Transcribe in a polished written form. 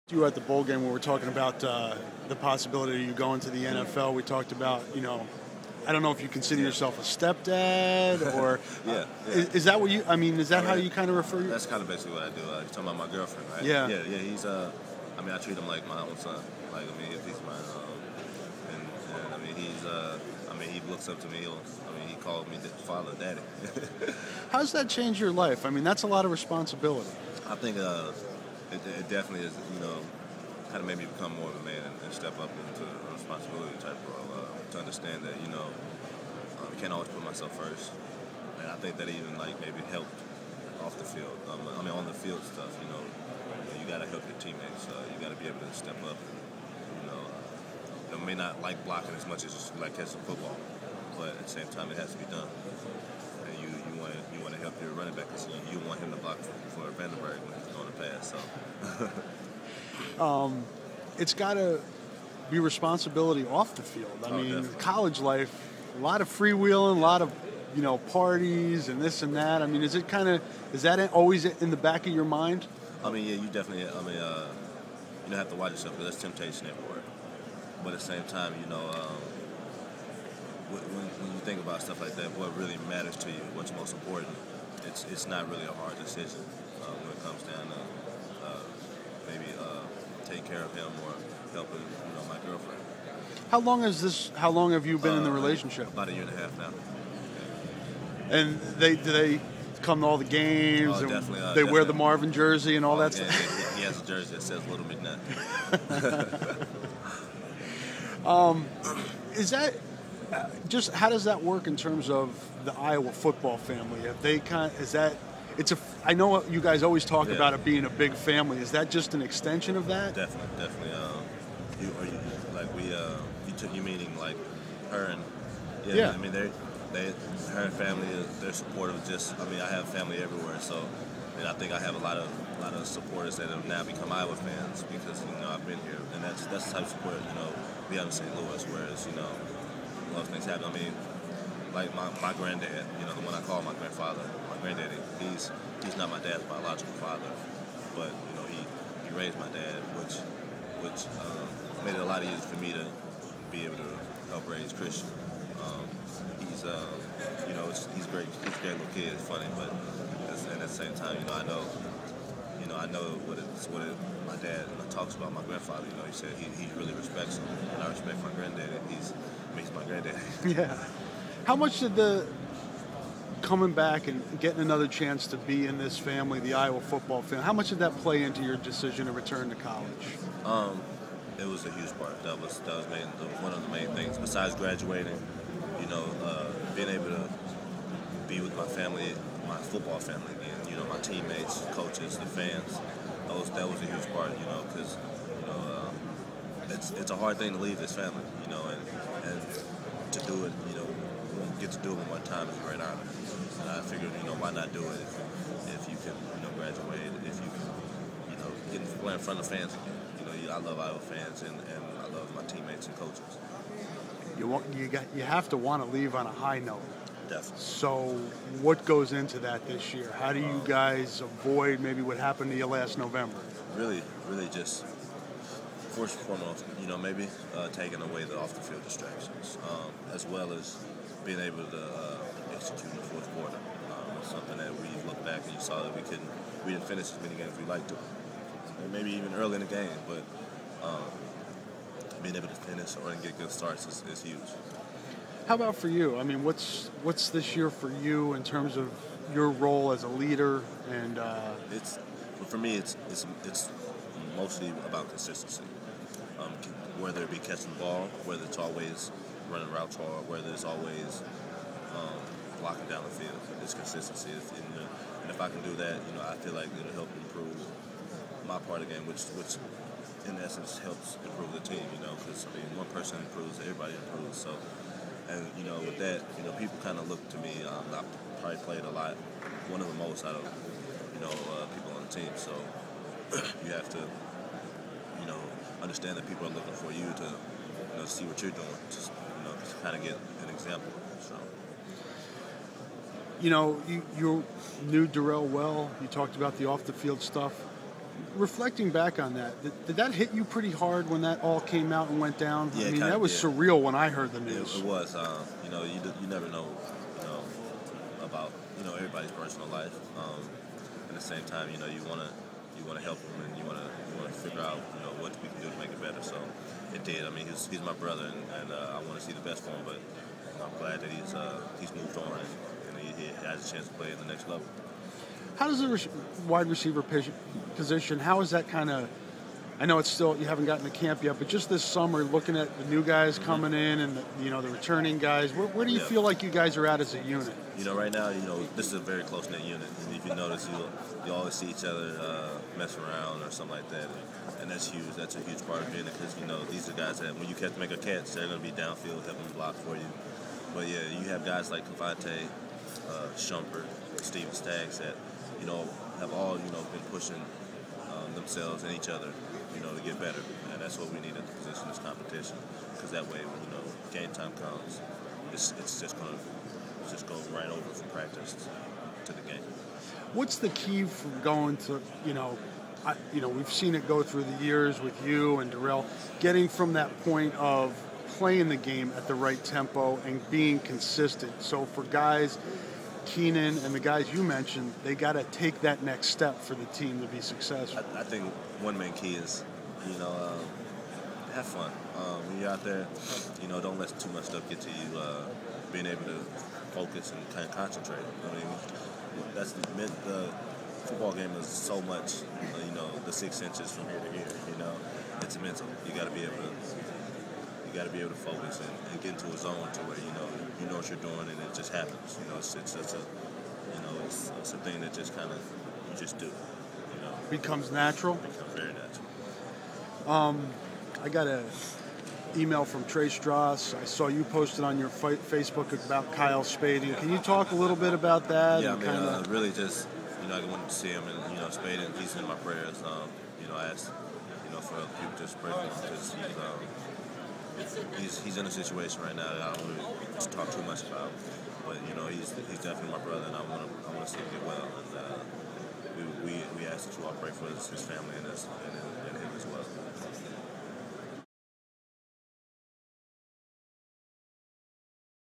You were at the bowl game when we were talking about the possibility of you going to the NFL. We talked about, I don't know if you consider yourself a stepdad or Yeah. is that what you? I mean, is that how you kind of refer? That's kind of basically what I do. You're talking about my girlfriend, right? Yeah. Yeah. He's I treat him like my own son. Like, if he's mine, he looks up to me. He called me father, daddy. How's that change your life? I mean, that's a lot of responsibility. I think it definitely is, kind of made me become more of a man and step up into a responsibility type role, to understand that, I can't always put myself first. And I think that even, maybe helped off the field. On the field stuff, you got to help your teammates. You got to be able to step up. May not like blocking as much as you like catching football, but at the same time, it has to be done. And you want to help your running back because you want him to block for Vandenberg when he's going to pass. So, it's got to be responsibility off the field. I mean, definitely. College life, a lot of freewheeling, a lot of parties and this and that. I mean, is that always in the back of your mind? Yeah, you definitely. You have to watch yourself because there's temptation everywhere. But at the same time, when you think about stuff like that, what really matters to you, what's most important, it's not really a hard decision when it comes down to maybe take care of him or helping my girlfriend. How long have you been in the relationship? About a year and a half now. And do they come to all the games? Oh, and definitely. They wear the Marvin jersey and all that stuff? Yeah, he has a jersey that says Little McNutt. Is that just how does that work in terms of the Iowa football family? Have they I know you guys always talk about it being a big family. Is that just an extension of that? Definitely. You meaning like her and yeah. I mean her and family they're supportive. I have family everywhere, so I think I have a lot of supporters that have now become Iowa fans because I've been here, and that's the type of support we have in St. Louis. Whereas a lot of things happen. Like my granddad, the one I call my grandfather, my granddaddy. He's not my dad's biological father, but he raised my dad, which made it a lot easier for me to be able to help raise Christian. He's great. He's a great little kid. It's funny, but at the same time, I know my dad talks about my grandfather. He said he really respects him, and I respect my granddad. He's my granddad. Yeah. How much did the coming back and getting another chance to be in this family, the Iowa football family, how much did that play into your decision to return to college? It was a huge part. That was one of the main things. Besides graduating, being able to be with my family, my football family again. My teammates, coaches, the fans. That was a huge part. Because it's a hard thing to leave this family. And to do it, get to do it one more time is a great honor. And I figured, why not do it if you can, graduate, if you can, get play in front of fans again. I love Iowa fans and I love my teammates and coaches. You have to want to leave on a high note. Definitely. So what goes into that this year? How do you guys avoid maybe what happened to you last November? Really just first and foremost, maybe taking away the off the field distractions, as well as being able to execute in the fourth quarter. It's something that we looked back and you saw that we didn't finish as many games as we liked to. And maybe even early in the game, but being able to finish or get good starts is huge. How about for you? I mean, what's this year for you in terms of your role as a leader? And for me, it's mostly about consistency. Whether it be catching the ball, whether it's always running routes hard, whether it's always blocking down the field, it's consistency. And if I can do that, I feel like it'll help improve my part of the game, which in essence helps improve the team. Because one person improves, everybody improves. So. And, with that, people kind of look to me. I've probably played a lot, one of the most out of, people on the team. So you have to, understand that people are looking for you to, see what you're doing, just, to kind of get an example. So. You knew Darrell well. You talked about the off-the-field stuff. Reflecting back on that, did that hit you pretty hard when that all came out and went down? Yeah, I mean, that was did. surreal when I heard the news. It was. You never know, about everybody's personal life. At the same time, you wanna help them, and you wanna figure out what we can do to make it better. So it did. I mean, he's my brother, and I want to see the best for him. But I'm glad that he's moved on, and he has a chance to play at the next level. How does the wide receiver position? How is that kind of? I know it's still you haven't gotten to camp yet, but just this summer, looking at the new guys coming in and the returning guys, where do you feel like you guys are at as a unit? Right now, this is a very close knit unit. And if you notice, you always see each other mess around or something like that, and that's huge. That's a huge part of being it because these are guys that when you make a catch, they're going to be downfield helping block for you. But yeah, you have guys like Cavante, Shumpert, Steven Staggs that have all been pushing themselves and each other to get better, and that's what we need at the position is competition, because that way when game time comes, it's just going to go right over from practice to the game. What's the key for going to we've seen it go through the years with you and Darrell, getting from that point of playing the game at the right tempo and being consistent. So for guys, Keenan and the guys you mentioned, they got to take that next step for the team to be successful. I think one main key is, have fun. When you're out there, don't let too much stuff get to you. Being able to focus and kind of concentrate. I mean, that's the football game is so much, the 6 inches from here to here. It's mental. You got to be able to focus and get into a zone to where you know what you're doing, and it just happens. It's such a it's a thing that just kind of you just do. Becomes natural. Becomes very natural. I got an email from Trey Strauss. I saw you posted on your Facebook about Kyle Spading. Can you talk a little bit about that? Yeah, I mean, really just I wanted to see him, and Spading, he's in my prayers. I asked for other people to just pray for him because he's in a situation right now that I don't really talk too much about. But he's definitely my brother, and I want to see him get well. And we ask that you all pray for his family and him as well.